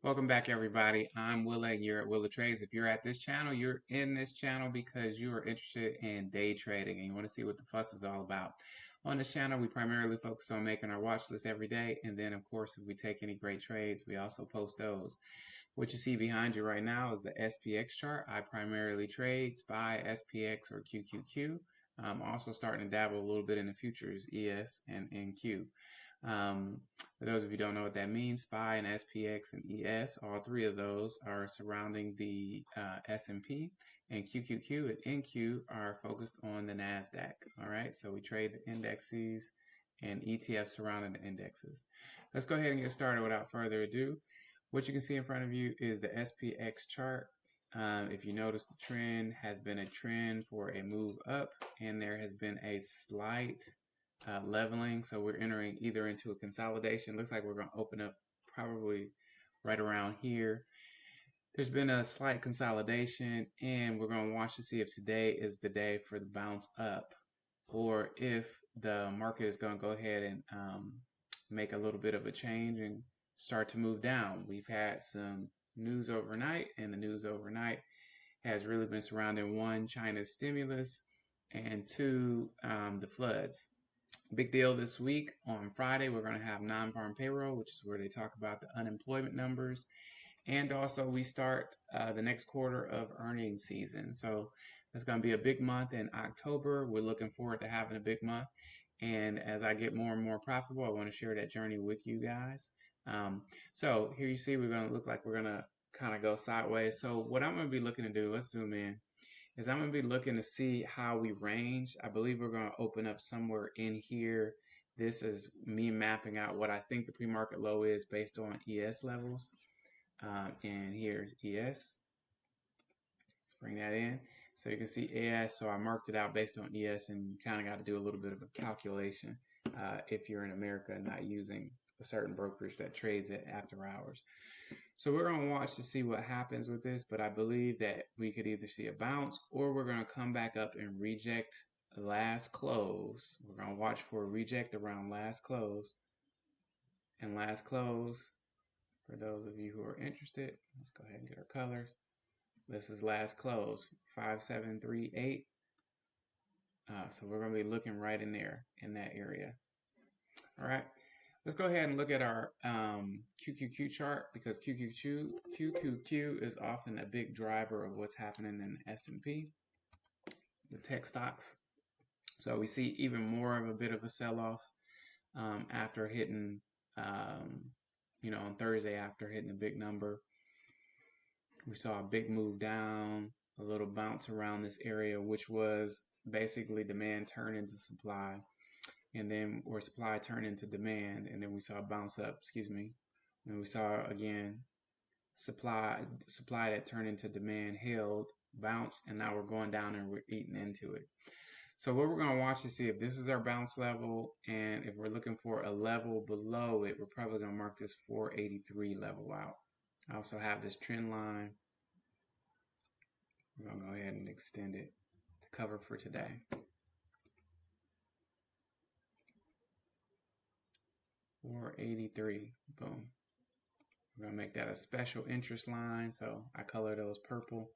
Welcome back, everybody. I'm Willa, and you're at Willa Trades. If you're at this channel, you're in this channel because you are interested in day trading and you want to see what the fuss is all about. On this channel, we primarily focus on making our watch list every day, and then, of course, if we take any great trades, we also post those. What you see behind you right now is the SPX chart. I primarily trade SPY, SPX, or QQQ. I'm also starting to dabble a little bit in the futures, ES and NQ. For those of you who don't know what that means, SPY and SPX and ES, all three of those are surrounding the S&P, and QQQ and NQ are focused on the NASDAQ. All right, so we trade the indexes and ETFs surrounding the indexes. Let's go ahead and get started without further ado. What you can see in front of you is the SPX chart. If you notice, the trend has been a trend for a move up, and there has been a slight leveling. So we're entering either into a consolidation. Looks like we're going to open up probably right around here. There's been a slight consolidation, and we're going to watch to see if today is the day for the bounce up, or if the market is going to go ahead and make a little bit of a change and start to move down. We've had some news overnight, and the news overnight has really been surrounding one, China's stimulus, and two, the floods. Big deal this week. On Friday, we're going to have non-farm payroll, which is where they talk about the unemployment numbers. And also, we start the next quarter of earnings season. So it's going to be a big month in October. We're looking forward to having a big month. And as I get more and more profitable, I want to share that journey with you guys. So here you see we're going to look like we're going to kind of go sideways. So what I'm going to be looking to do, let's zoom in, is I'm going to be looking to see how we range. I believe we're going to open up somewhere in here. This is me mapping out what I think the pre-market low is based on ES levels. And here's ES. Let's bring that in. So you can see ES. So I marked it out based on ES, and you kind of got to do a little bit of a calculation if you're in America and not using a certain brokerage that trades it after hours. So we're going to watch to see what happens with this, but I believe that we could either see a bounce or we're going to come back up and reject last close. We're going to watch for a reject around last close. And last close, for those of you who are interested, let's go ahead and get our colors. This is last close, 5738. So we're going to be looking right in there, in that area. All right. Let's go ahead and look at our QQQ chart, because QQQ is often a big driver of what's happening in the S&P, the tech stocks. So we see even more of a bit of a sell-off after hitting, on Thursday after hitting a big number. We saw a big move down, a little bounce around this area, which was basically demand turn into supply. And then or supply turned into demand, and then we saw a bounce up, and we saw again supply that turned into demand, held, bounced, and now we're going down and we're eating into it. So what we're going to watch is see if this is our bounce level, and if we're looking for a level below it, we're probably going to mark this 483 level out. I also have this trend line. We're going to go ahead and extend it to cover for today. 483, boom. We're going to make that a special interest line, so I color those purple.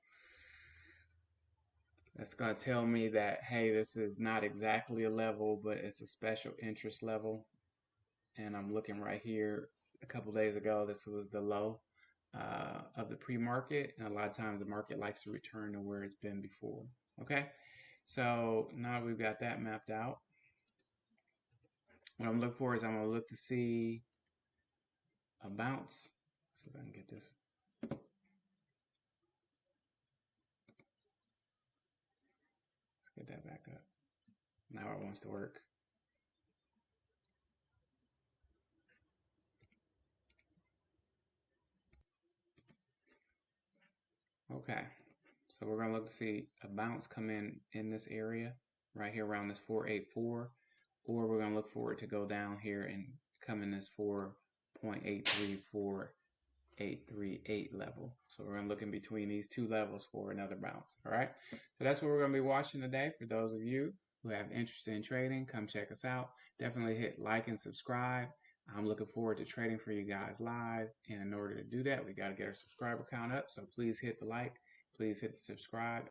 That's going to tell me that, hey, this is not exactly a level, but it's a special interest level. And I'm looking right here. A couple days ago, this was the low of the pre-market, and a lot of times the market likes to return to where it's been before. Okay, so now we've got that mapped out. What I'm looking for is I'm going to look to see a bounce. See if I can get this. Let's get that back up. Now it wants to work. Okay, so we're going to look to see a bounce come in this area right here around this 484, or we're going to look for it to go down here and come in this 4.83488 level. So we're going to look in between these two levels for another bounce. All right, so that's what we're going to be watching today. For those of you who have interest in trading, come check us out. Definitely hit like and subscribe. I'm looking forward to trading for you guys live. And in order to do that, we got to get our subscriber count up. So please hit the like, please hit the subscribe,